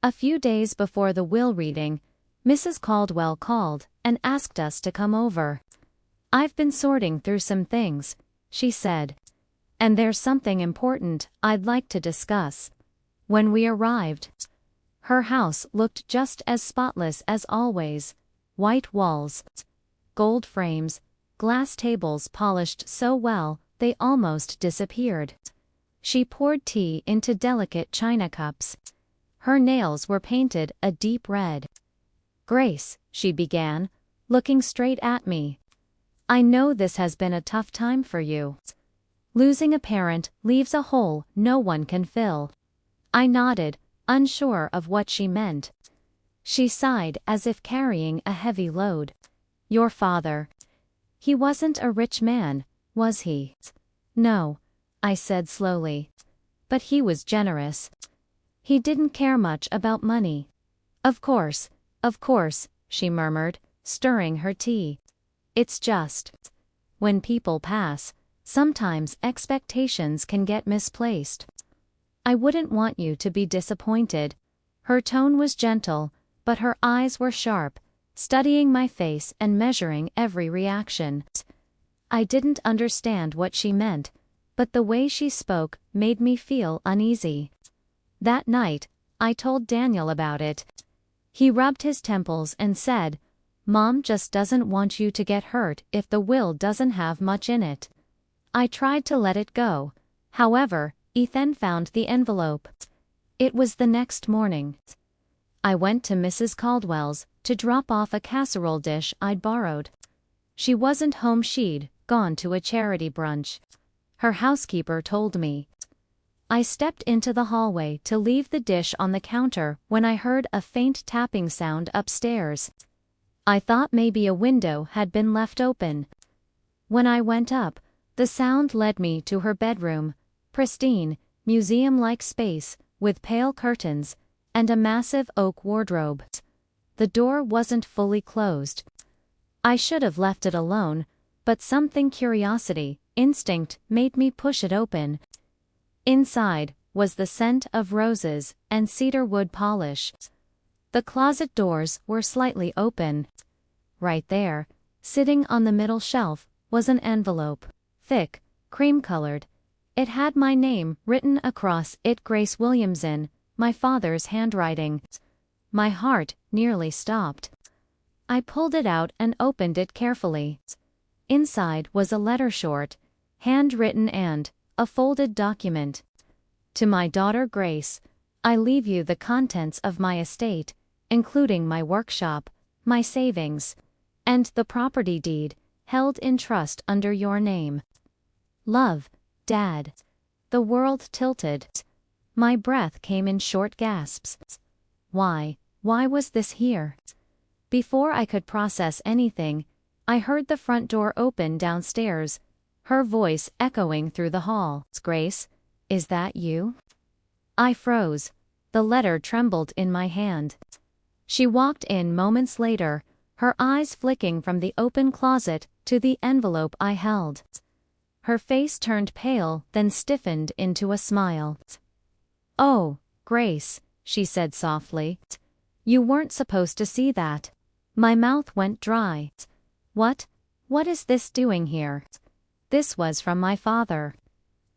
A few days before the will reading, Mrs. Caldwell called and asked us to come over. "I've been sorting through some things," she said, "and there's something important I'd like to discuss." When we arrived, her house looked just as spotless as always. White walls, gold frames, glass tables polished so well they almost disappeared. She poured tea into delicate china cups. Her nails were painted a deep red. "Grace," she began, looking straight at me, "I know this has been a tough time for you. Losing a parent leaves a hole no one can fill." I nodded, unsure of what she meant. She sighed as if carrying a heavy load. "Your father. He wasn't a rich man, was he?" "No," I said slowly. "But he was generous. He didn't care much about money." Of course, she murmured, stirring her tea. "It's just, when people pass, sometimes expectations can get misplaced. I wouldn't want you to be disappointed." Her tone was gentle, but her eyes were sharp, studying my face and measuring every reaction. I didn't understand what she meant, but the way she spoke made me feel uneasy. That night, I told Daniel about it. He rubbed his temples and said, "Mom just doesn't want you to get hurt if the will doesn't have much in it." I tried to let it go. However, Ethan found the envelope. It was the next morning. I went to Mrs. Caldwell's to drop off a casserole dish I'd borrowed. She wasn't home, she'd gone to a charity brunch. Her housekeeper told me. I stepped into the hallway to leave the dish on the counter when I heard a faint tapping sound upstairs. I thought maybe a window had been left open. When I went up, the sound led me to her bedroom, pristine, museum-like space, with pale curtains, and a massive oak wardrobe. The door wasn't fully closed. I should have left it alone, but something curiosity, instinct, made me push it open. Inside was the scent of roses and cedar wood polish. The closet doors were slightly open. Right there, sitting on the middle shelf, was an envelope, thick, cream-colored. It had my name written across it, Grace Williamson, my father's handwriting. My heart nearly stopped. I pulled it out and opened it carefully. Inside was a letter, short, handwritten, and a folded document. "To my daughter Grace, I leave you the contents of my estate, including my workshop, my savings, and the property deed, held in trust under your name. Love, Dad." The world tilted. My breath came in short gasps. Why was this here? Before I could process anything, I heard the front door open downstairs, her voice echoing through the hall. "Grace, is that you?" I froze. The letter trembled in my hand. She walked in moments later, her eyes flicking from the open closet to the envelope I held. Her face turned pale, then stiffened into a smile. "Oh, Grace," she said softly. "You weren't supposed to see that." My mouth went dry. What is this doing here?" This was from my father.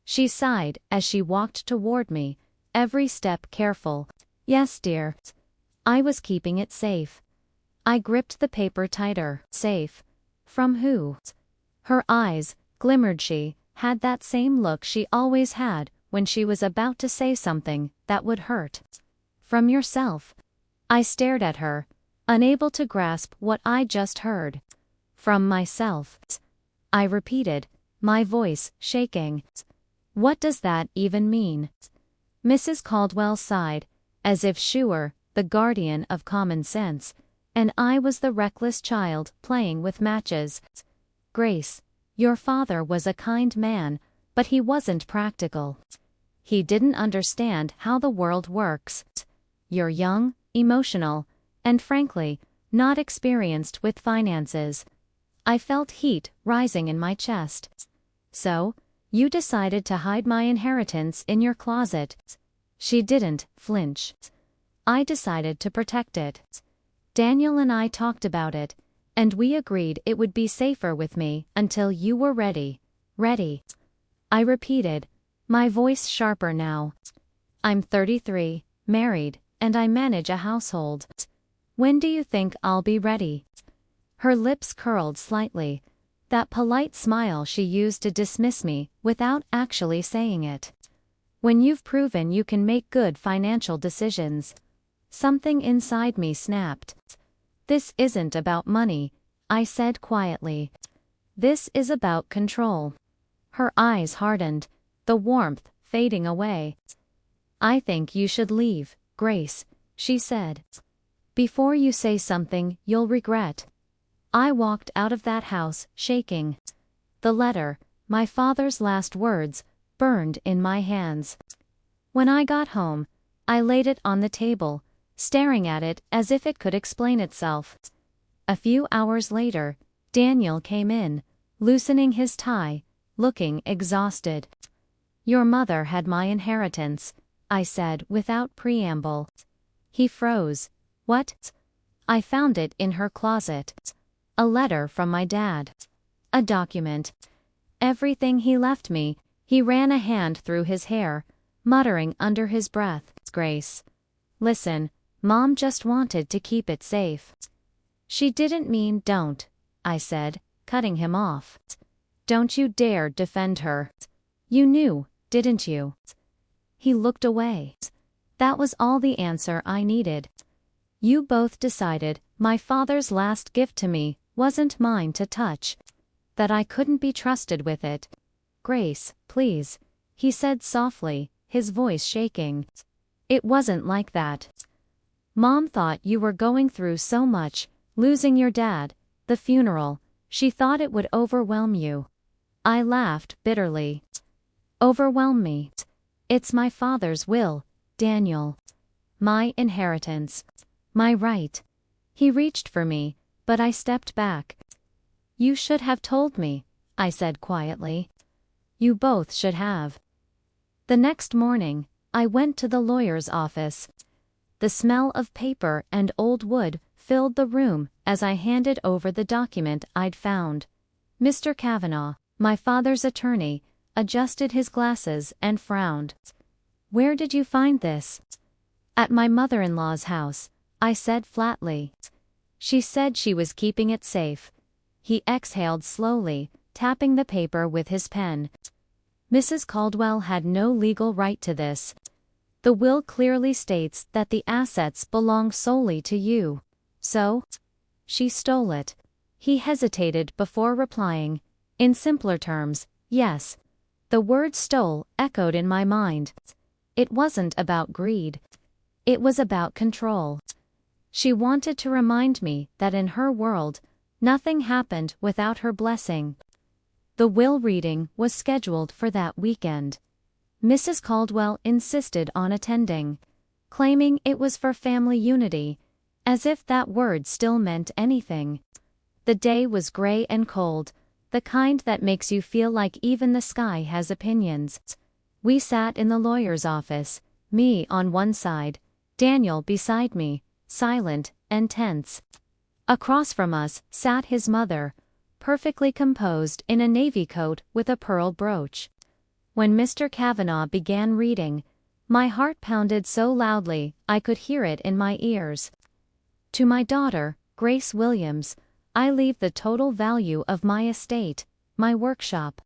She sighed as she walked toward me, every step careful. "Yes, dear. I was keeping it safe." I gripped the paper tighter. "Safe? From who?" Her eyes glimmered. She had that same look she always had when she was about to say something that would hurt. "From yourself." I stared at her, unable to grasp what I just heard. "From myself," I repeated, my voice shaking. "What does that even mean?" Mrs. Caldwell sighed, as if she were the guardian of common sense, and I was the reckless child playing with matches. "Grace, your father was a kind man, but he wasn't practical. He didn't understand how the world works. You're young, emotional, and frankly, not experienced with finances." I felt heat rising in my chest. "So, you decided to hide my inheritance in your closet." She didn't flinch. I decided to protect it. Daniel and I talked about it, and we agreed it would be safer with me until you were ready. Ready, I repeated, my voice sharper now. I'm 33, married, and I manage a household. When do you think I'll be ready? Her lips curled slightly, that polite smile she used to dismiss me without actually saying it. When you've proven you can make good financial decisions. Something inside me snapped. This isn't about money, I said quietly. This is about control. Her eyes hardened, the warmth fading away. I think you should leave, Grace, she said. Before you say something you'll regret. I walked out of that house, shaking. The letter, my father's last words, burned in my hands. When I got home, I laid it on the table, staring at it as if it could explain itself. A few hours later, Daniel came in, loosening his tie, looking exhausted. Your mother had my inheritance, I said without preamble. He froze. What? I found it in her closet. A letter from my dad. A document. Everything he left me. He ran a hand through his hair, muttering under his breath, Grace. Listen, Mom just wanted to keep it safe. She didn't mean don't, I said, cutting him off. Don't you dare defend her. You knew, didn't you? He looked away. That was all the answer I needed. You both decided my father's last gift to me wasn't mine to touch. That I couldn't be trusted with it. Grace, please, he said softly, his voice shaking. It wasn't like that. Mom thought you were going through so much, losing your dad, the funeral, she thought it would overwhelm you. I laughed bitterly. Overwhelm me. It's my father's will, Daniel. My inheritance. My right. He reached for me, but I stepped back. You should have told me, I said quietly. You both should have. The next morning, I went to the lawyer's office. The smell of paper and old wood filled the room as I handed over the document I'd found. Mr. Kavanaugh, my father's attorney, adjusted his glasses and frowned. Where did you find this? At my mother-in-law's house, I said flatly. She said she was keeping it safe. He exhaled slowly, tapping the paper with his pen. Mrs. Caldwell had no legal right to this. The will clearly states that the assets belong solely to you. So? She stole it. He hesitated before replying. In simpler terms, yes. The word stole echoed in my mind. It wasn't about greed. It was about control. She wanted to remind me that in her world, nothing happened without her blessing. The will reading was scheduled for that weekend. Mrs. Caldwell insisted on attending, claiming it was for family unity, as if that word still meant anything. The day was gray and cold, the kind that makes you feel like even the sky has opinions. We sat in the lawyer's office, me on one side, Daniel beside me, silent and tense. Across from us sat his mother, perfectly composed in a navy coat with a pearl brooch. When Mr. Kavanaugh began reading, my heart pounded so loudly I could hear it in my ears. To my daughter, Grace Williams, I leave the total value of my estate, my workshop,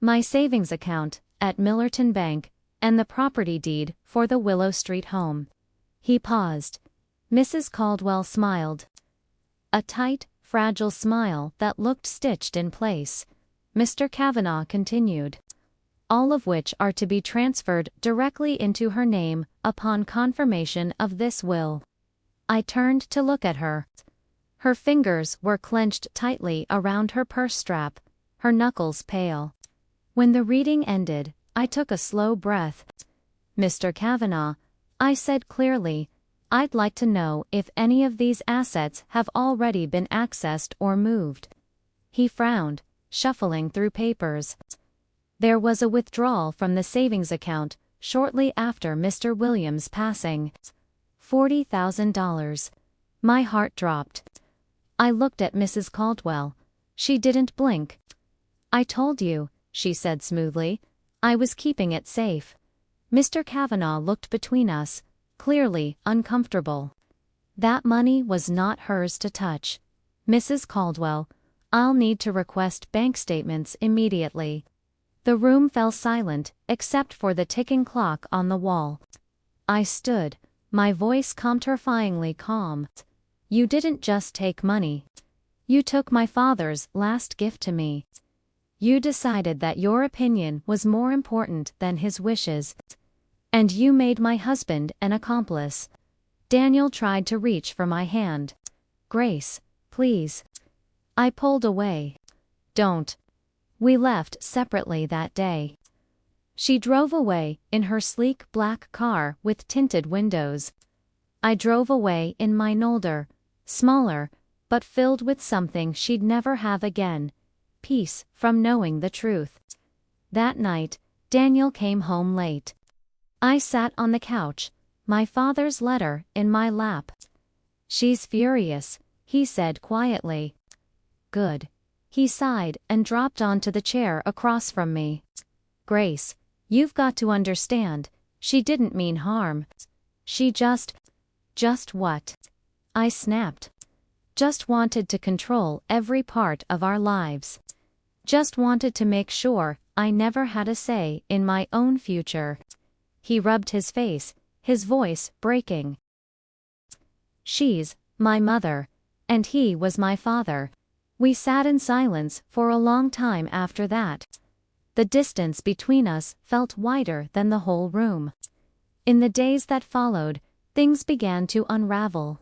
my savings account at Millerton Bank, and the property deed for the Willow Street home. He paused. Mrs. Caldwell smiled. A tight, fragile smile that looked stitched in place. Mr. Kavanaugh continued. All of which are to be transferred directly into her name upon confirmation of this will. I turned to look at her. Her fingers were clenched tightly around her purse strap, her knuckles pale. When the reading ended, I took a slow breath. Mr. Kavanaugh, I said clearly, I'd like to know if any of these assets have already been accessed or moved. He frowned, shuffling through papers. There was a withdrawal from the savings account shortly after Mr. Williams' passing. $40,000. My heart dropped. I looked at Mrs. Caldwell. She didn't blink. I told you, she said smoothly. I was keeping it safe. Mr. Kavanaugh looked between us, clearly uncomfortable. That money was not hers to touch. Mrs. Caldwell, I'll need to request bank statements immediately. The room fell silent, except for the ticking clock on the wall. I stood, my voice terrifyingly calm. You didn't just take money. You took my father's last gift to me. You decided that your opinion was more important than his wishes. And you made my husband an accomplice. Daniel tried to reach for my hand. Grace, please. I pulled away. Don't. We left separately that day. She drove away in her sleek black car with tinted windows. I drove away in mine older, smaller, but filled with something she'd never have again: peace from knowing the truth. That night, Daniel came home late. I sat on the couch, my father's letter in my lap. She's furious, he said quietly. Good. He sighed and dropped onto the chair across from me. Grace, you've got to understand, she didn't mean harm. She just what? I snapped. Just wanted to control every part of our lives. Just wanted to make sure I never had a say in my own future. He rubbed his face, his voice breaking. She's my mother, and he was my father. We sat in silence for a long time after that. The distance between us felt wider than the whole room. In the days that followed, things began to unravel.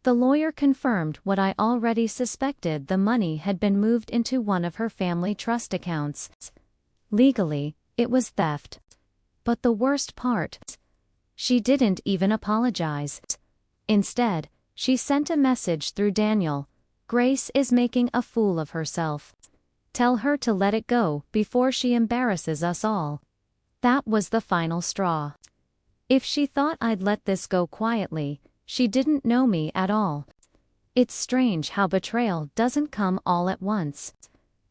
The lawyer confirmed what I already suspected: the money had been moved into one of her family trust accounts. Legally, it was theft. But the worst part, she didn't even apologize. Instead, she sent a message through Daniel: Grace is making a fool of herself. Tell her to let it go before she embarrasses us all. That was the final straw. If she thought I'd let this go quietly, she didn't know me at all. It's strange how betrayal doesn't come all at once.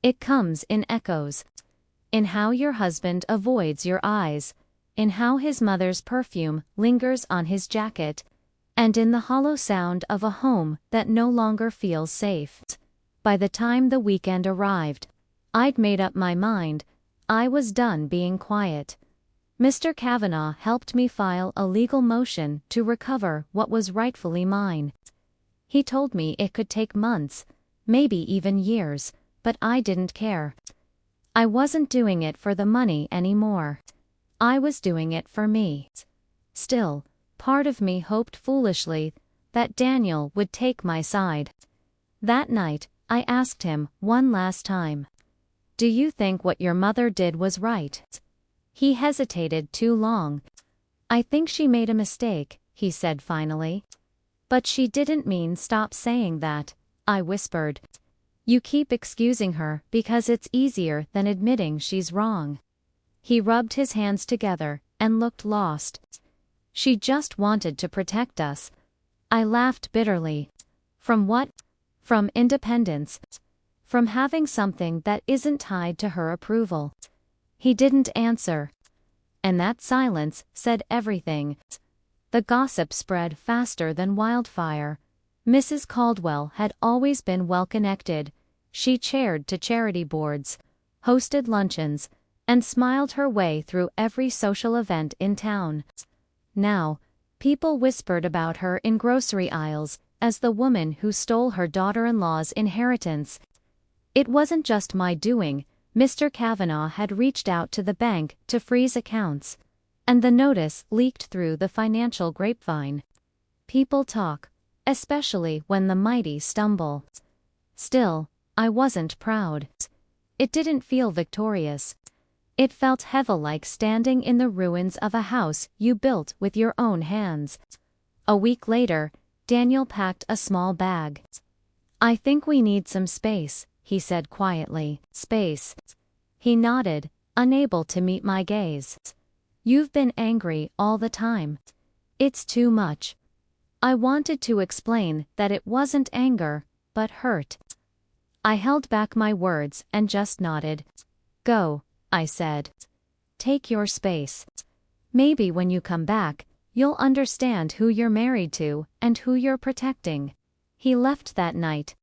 It comes in echoes. In how your husband avoids your eyes, in how his mother's perfume lingers on his jacket, and in the hollow sound of a home that no longer feels safe. By the time the weekend arrived, I'd made up my mind. I was done being quiet. Mr. Kavanaugh helped me file a legal motion to recover what was rightfully mine. He told me it could take months, maybe even years, but I didn't care. I wasn't doing it for the money anymore. I was doing it for me. Still, part of me hoped foolishly that Daniel would take my side. That night, I asked him one last time, "Do you think what your mother did was right?" He hesitated too long. "I think she made a mistake," he said finally. "But she didn't mean stop saying that," I whispered. "You keep excusing her because it's easier than admitting she's wrong." He rubbed his hands together and looked lost. "She just wanted to protect us." I laughed bitterly. From what? From independence. From having something that isn't tied to her approval. He didn't answer. And that silence said everything. The gossip spread faster than wildfire. Mrs. Caldwell had always been well-connected. She chaired to charity boards, hosted luncheons, and smiled her way through every social event in town. Now, people whispered about her in grocery aisles as the woman who stole her daughter-in-law's inheritance. It wasn't just my doing. Mr. Kavanaugh had reached out to the bank to freeze accounts, and the notice leaked through the financial grapevine. People talk, especially when the mighty stumble. Still, I wasn't proud. It didn't feel victorious. It felt heavy, like standing in the ruins of a house you built with your own hands. A week later, Daniel packed a small bag. "I think we need some space," he said quietly. "Space." He nodded, unable to meet my gaze. "You've been angry all the time. It's too much. I wanted to explain that it wasn't anger, but hurt. I held back my words and just nodded. Go, I said. Take your space. Maybe when you come back, you'll understand who you're married to and who you're protecting. He left that night.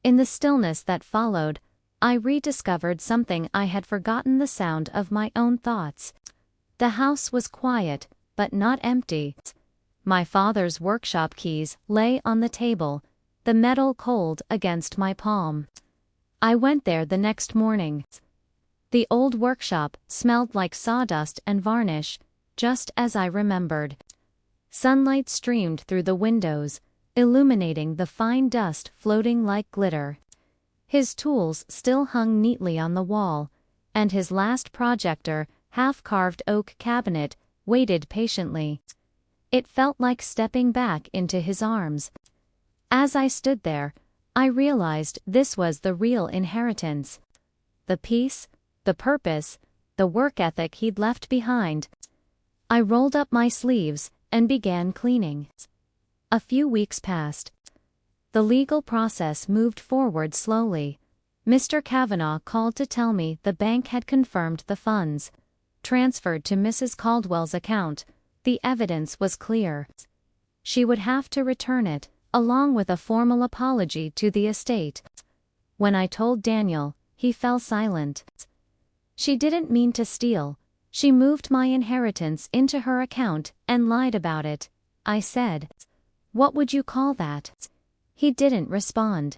In the stillness that followed, I rediscovered something I had forgotten: the sound of my own thoughts. The house was quiet, but not empty. My father's workshop keys lay on the table, the metal cold against my palm. I went there the next morning. The old workshop smelled like sawdust and varnish, just as I remembered. Sunlight streamed through the windows, illuminating the fine dust floating like glitter. His tools still hung neatly on the wall, and his last projector, half-carved oak cabinet, waited patiently. It felt like stepping back into his arms. As I stood there, I realized this was the real inheritance. The peace, the purpose, the work ethic he'd left behind. I rolled up my sleeves and began cleaning. A few weeks passed. The legal process moved forward slowly. Mr. Kavanaugh called to tell me the bank had confirmed the funds, transferred to Mrs. Caldwell's account. The evidence was clear. She would have to return it, along with a formal apology to the estate. When I told Daniel, he fell silent. She didn't mean to steal. She moved my inheritance into her account and lied about it, I said. What would you call that? He didn't respond.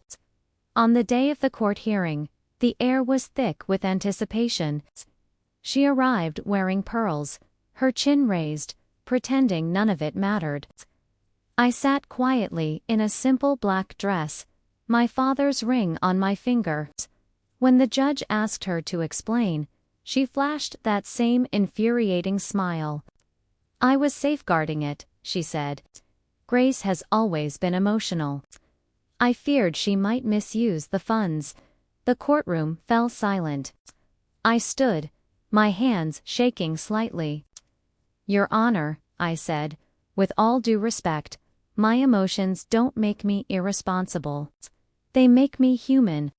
On the day of the court hearing, the air was thick with anticipation. She arrived wearing pearls, her chin raised, pretending none of it mattered. I sat quietly in a simple black dress, my father's ring on my finger. When the judge asked her to explain, she flashed that same infuriating smile. I was safeguarding it, she said. Grace has always been emotional. I feared she might misuse the funds. The courtroom fell silent. I stood, my hands shaking slightly. Your Honor, I said, with all due respect, my emotions don't make me irresponsible. They make me human.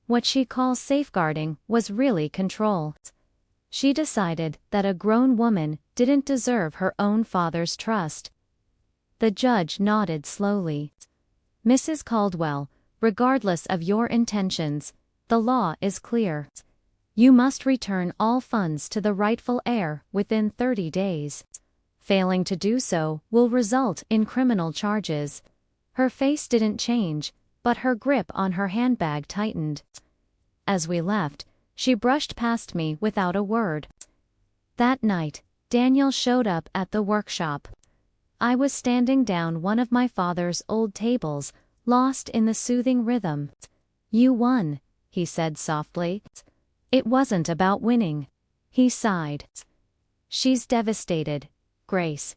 What she calls safeguarding was really control. She decided that a grown woman didn't deserve her own father's trust. The judge nodded slowly. Mrs. Caldwell, regardless of your intentions, the law is clear. You must return all funds to the rightful heir within 30 days. Failing to do so will result in criminal charges. Her face didn't change, but her grip on her handbag tightened. As we left, she brushed past me without a word. That night, Daniel showed up at the workshop. I was standing down one of my father's old tables, lost in the soothing rhythm. You won, he said softly. It wasn't about winning. He sighed. She's devastated, Grace.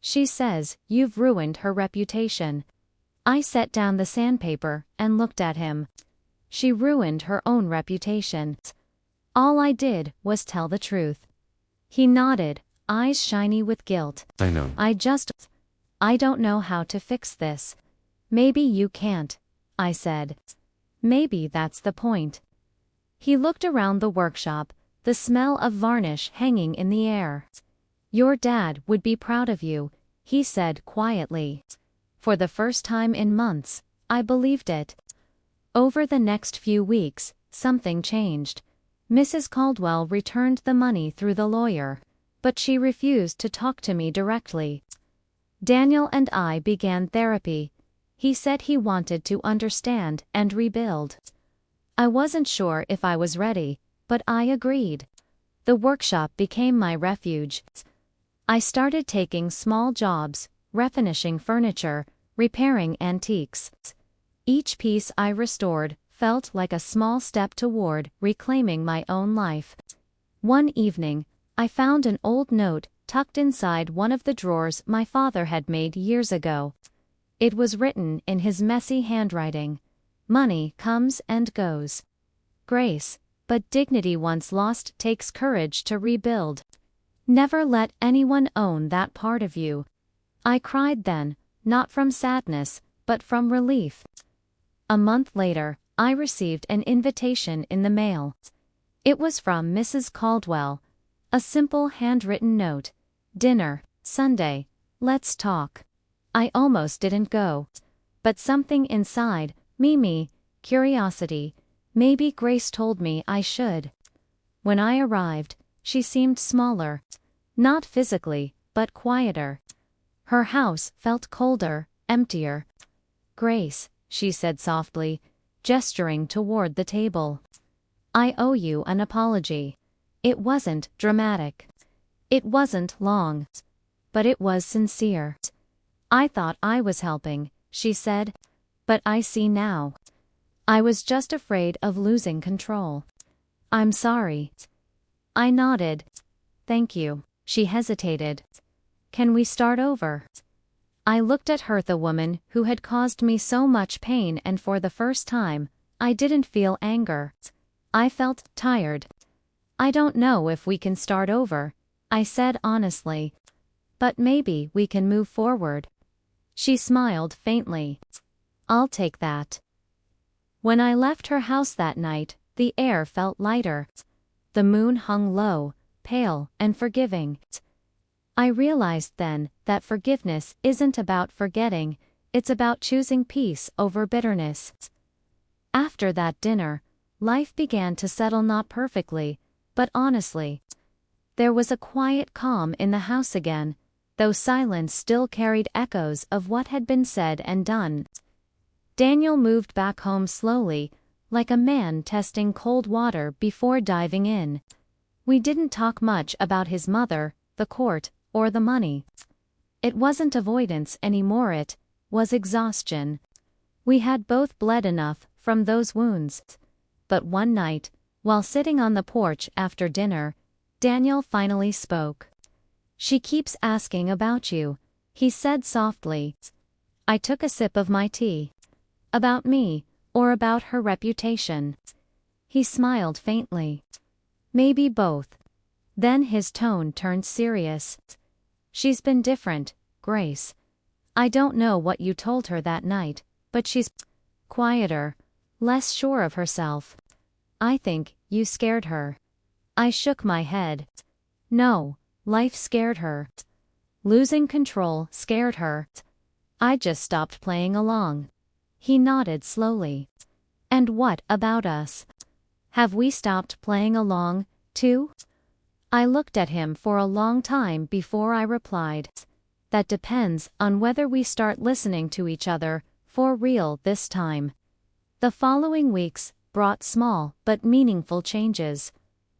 She says you've ruined her reputation. I set down the sandpaper and looked at him. She ruined her own reputation. All I did was tell the truth. He nodded, eyes shiny with guilt. I know. I don't know how to fix this. Maybe you can't, I said. Maybe that's the point. He looked around the workshop, the smell of varnish hanging in the air. Your dad would be proud of you, he said quietly. For the first time in months, I believed it. Over the next few weeks, something changed. Mrs. Caldwell returned the money through the lawyer, but she refused to talk to me directly. Daniel and I began therapy. He said he wanted to understand and rebuild. I wasn't sure if I was ready, but I agreed. The workshop became my refuge. I started taking small jobs, refinishing furniture, repairing antiques. Each piece I restored felt like a small step toward reclaiming my own life. One evening, I found an old note tucked inside one of the drawers my father had made years ago. It was written in his messy handwriting. Money comes and goes, Grace, but dignity once lost takes courage to rebuild. Never let anyone own that part of you. I cried then, not from sadness, but from relief. A month later, I received an invitation in the mail. It was from Mrs. Caldwell. A simple handwritten note. Dinner, Sunday, let's talk. I almost didn't go. But something inside, curiosity, maybe Grace told me I should. When I arrived, she seemed smaller. Not physically, but quieter. Her house felt colder, emptier. Grace, she said softly, gesturing toward the table. I owe you an apology. It wasn't dramatic. It wasn't long. But it was sincere. I thought I was helping, she said. But I see now. I was just afraid of losing control. I'm sorry. I nodded. Thank you. She hesitated. Can we start over? I looked at her, the woman who had caused me so much pain, and for the first time, I didn't feel anger. I felt tired. I don't know if we can start over, I said honestly. But maybe we can move forward. She smiled faintly. I'll take that. When I left her house that night, the air felt lighter. The moon hung low, pale and forgiving. I realized then that forgiveness isn't about forgetting, it's about choosing peace over bitterness. After that dinner, life began to settle, not perfectly, but honestly. There was a quiet calm in the house again, though silence still carried echoes of what had been said and done. Daniel moved back home slowly, like a man testing cold water before diving in. We didn't talk much about his mother, the court, or the money. It wasn't avoidance anymore, it was exhaustion. We had both bled enough from those wounds. But one night, while sitting on the porch after dinner, Daniel finally spoke. She keeps asking about you, he said softly. I took a sip of my tea. About me, or about her reputation? He smiled faintly. Maybe both. Then his tone turned serious. She's been different, Grace. I don't know what you told her that night, but she's quieter, less sure of herself. I think you scared her. I shook my head. No, life scared her. Losing control scared her. I just stopped playing along. He nodded slowly. And what about us? Have we stopped playing along, too? I looked at him for a long time before I replied. That depends on whether we start listening to each other, for real this time. The following weeks brought small but meaningful changes.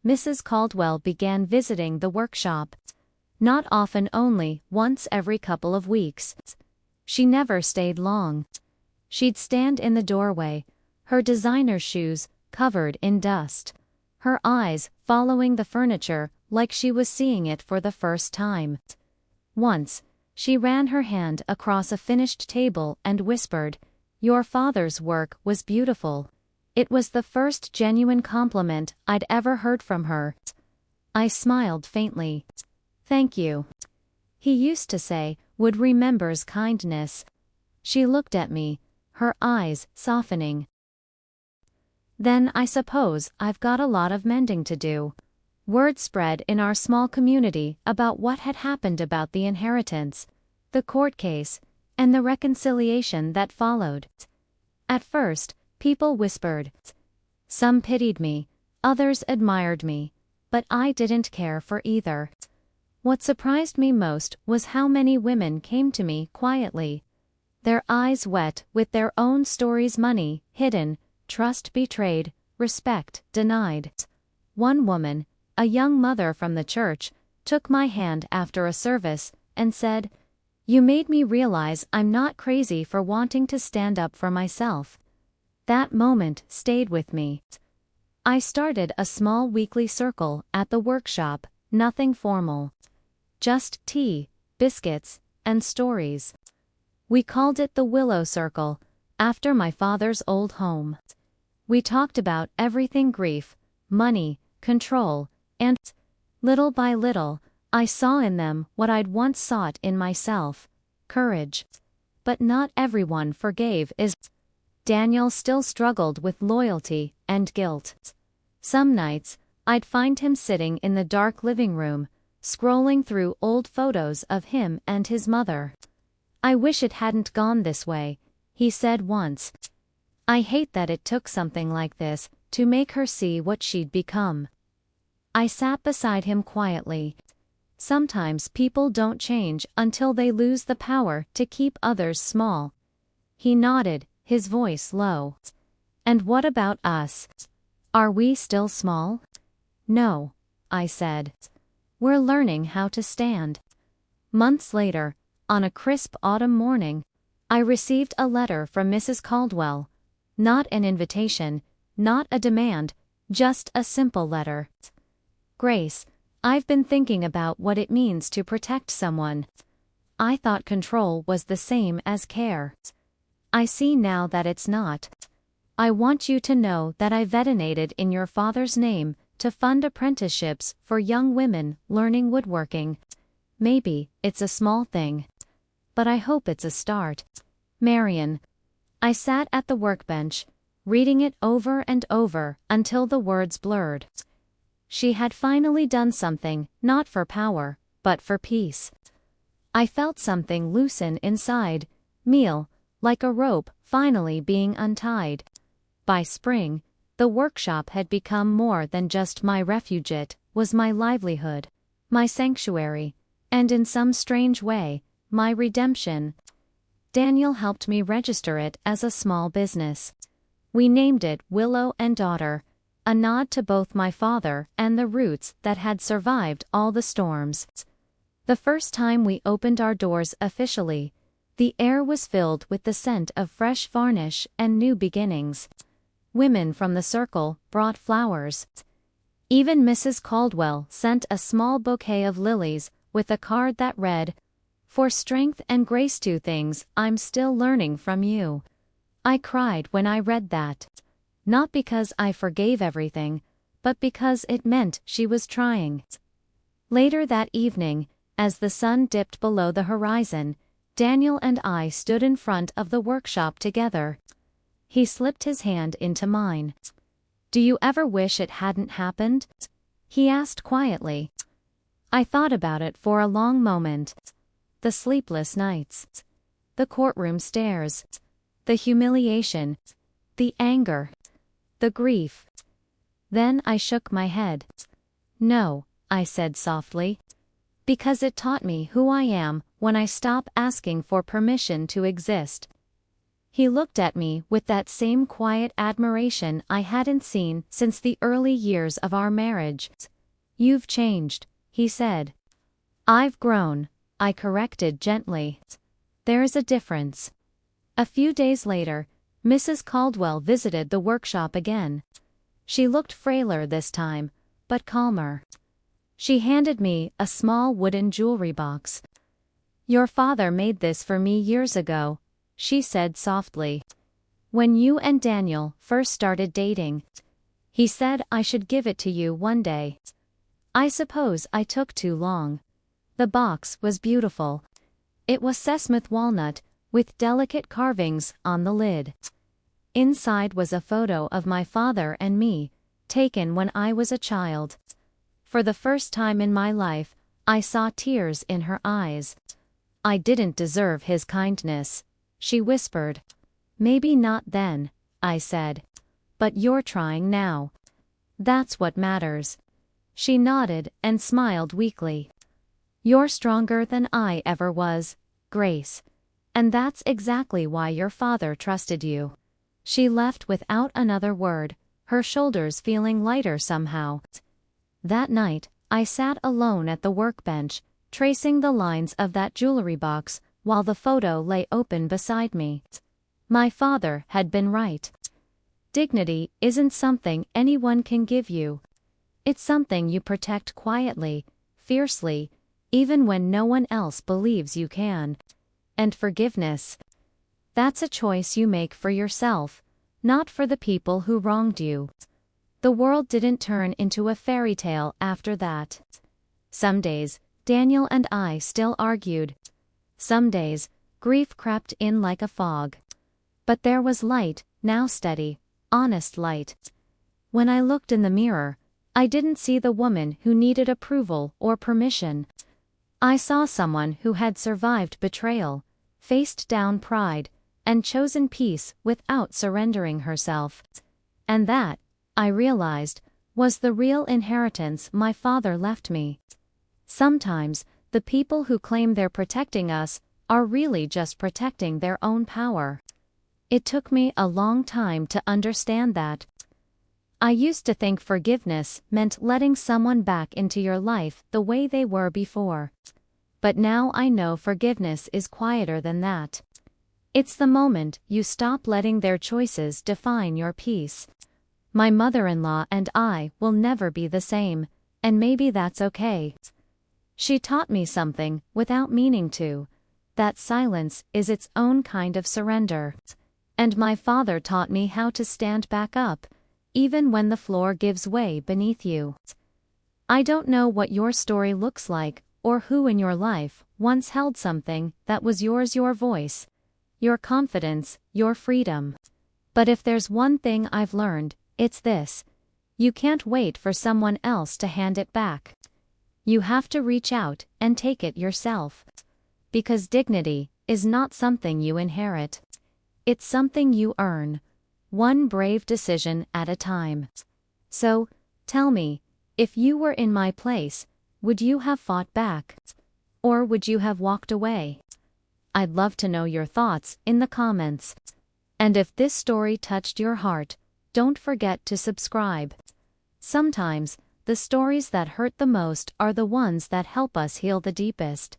Mrs. Caldwell began visiting the workshop. Not often, only once every couple of weeks. She never stayed long. She'd stand in the doorway, her designer shoes covered in dust, her eyes following the furniture like she was seeing it for the first time. Once, she ran her hand across a finished table and whispered, "Your father's work was beautiful." It was the first genuine compliment I'd ever heard from her. I smiled faintly. Thank you. He used to say, Wood remembers kindness. She looked at me, her eyes softening. Then I suppose I've got a lot of mending to do. Word spread in our small community about what had happened, about the inheritance, the court case, and the reconciliation that followed. At first, people whispered. Some pitied me, others admired me, but I didn't care for either. What surprised me most was how many women came to me quietly, their eyes wet with their own stories, money hidden, trust betrayed, respect denied. One woman, a young mother from the church, took my hand after a service and said, "You made me realize I'm not crazy for wanting to stand up for myself." That moment stayed with me. I started a small weekly circle at the workshop, nothing formal. Just tea, biscuits, and stories. We called it the Willow Circle, after my father's old home. We talked about everything: grief, money, control, and, little by little, I saw in them what I'd once sought in myself: courage. but not everyone forgave is. Daniel still struggled with loyalty and guilt. Some nights, I'd find him sitting in the dark living room, scrolling through old photos of him and his mother. "I wish it hadn't gone this way," he said once. "I hate that it took something like this to make her see what she'd become." I sat beside him quietly. Sometimes people don't change until they lose the power to keep others small. He nodded, his voice low. "And what about us? Are we still small?" "No," I said. "We're learning how to stand." Months later, on a crisp autumn morning, I received a letter from Mrs. Caldwell. Not an invitation, not a demand, just a simple letter. "Grace, I've been thinking about what it means to protect someone. I thought control was the same as care. I see now that it's not. I want you to know that I vetinated in your father's name to fund apprenticeships for young women learning woodworking. Maybe it's a small thing, but I hope it's a start. Marion." I sat at the workbench, reading it over and over until the words blurred. She had finally done something, not for power, but for peace. I felt something loosen inside, meal, like a rope finally being untied. By spring, the workshop had become more than just my refuge. It was my livelihood, my sanctuary, and in some strange way, my redemption. Daniel helped me register it as a small business. We named it Willow and Daughter, a nod to both my father and the roots that had survived all the storms. The first time we opened our doors officially, the air was filled with the scent of fresh varnish and new beginnings. Women from the circle brought flowers. Even Mrs. Caldwell sent a small bouquet of lilies with a card that read, "For strength and grace, two things I'm still learning from you." I cried when I read that. Not because I forgave everything, but because it meant she was trying. Later that evening, as the sun dipped below the horizon, Daniel and I stood in front of the workshop together. He slipped his hand into mine. "Do you ever wish it hadn't happened?" he asked quietly. I thought about it for a long moment. The sleepless nights, the courtroom stares, the humiliation, the anger, the grief. Then I shook my head. "No," I said softly. "Because it taught me who I am when I stop asking for permission to exist." He looked at me with that same quiet admiration I hadn't seen since the early years of our marriage. "You've changed," he said. "I've grown," I corrected gently. "There's a difference." A few days later, Mrs. Caldwell visited the workshop again. She looked frailer this time, but calmer. She handed me a small wooden jewelry box. "Your father made this for me years ago," she said softly. "When you and Daniel first started dating. He said I should give it to you one day. I suppose I took too long." The box was beautiful. It was Sesmith walnut, with delicate carvings on the lid. Inside was a photo of my father and me, taken when I was a child. For the first time in my life, I saw tears in her eyes. "I didn't deserve his kindness," she whispered. "Maybe not then," I said. "But you're trying now. That's what matters." She nodded and smiled weakly. "You're stronger than I ever was, Grace. And that's exactly why your father trusted you." She left without another word, her shoulders feeling lighter somehow. That night, I sat alone at the workbench, tracing the lines of that jewelry box while the photo lay open beside me. My father had been right. Dignity isn't something anyone can give you. It's something you protect quietly, fiercely, even when no one else believes you can. And forgiveness. That's a choice you make for yourself, not for the people who wronged you. The world didn't turn into a fairy tale after that. Some days, Daniel and I still argued. Some days, Grief crept in like a fog. But there was light, now steady, honest light. When I looked in the mirror, I didn't see the woman who needed approval or permission. I saw someone who had survived betrayal, faced down pride, and chosen peace without surrendering herself. And that, I realized, was the real inheritance my father left me. Sometimes, the people who claim they're protecting us are really just protecting their own power. It took me a long time to understand that. I used to think forgiveness meant letting someone back into your life the way they were before. But now I know forgiveness is quieter than that. It's the moment you stop letting their choices define your peace. My mother-in-law and I will never be the same, and maybe that's okay. She taught me something without meaning to, that silence is its own kind of surrender. And my father taught me how to stand back up, even when the floor gives way beneath you. I don't know what your story looks like, or who in your life once held something that was yours, your voice, your confidence, your freedom. But if there's one thing I've learned, it's this: you can't wait for someone else to hand it back. You have to reach out and take it yourself. Because dignity is not something you inherit. It's something you earn, one brave decision at a time. So, tell me, if you were in my place, would you have fought back? Or would you have walked away? I'd love to know your thoughts in the comments. And if this story touched your heart, don't forget to subscribe. Sometimes, the stories that hurt the most are the ones that help us heal the deepest.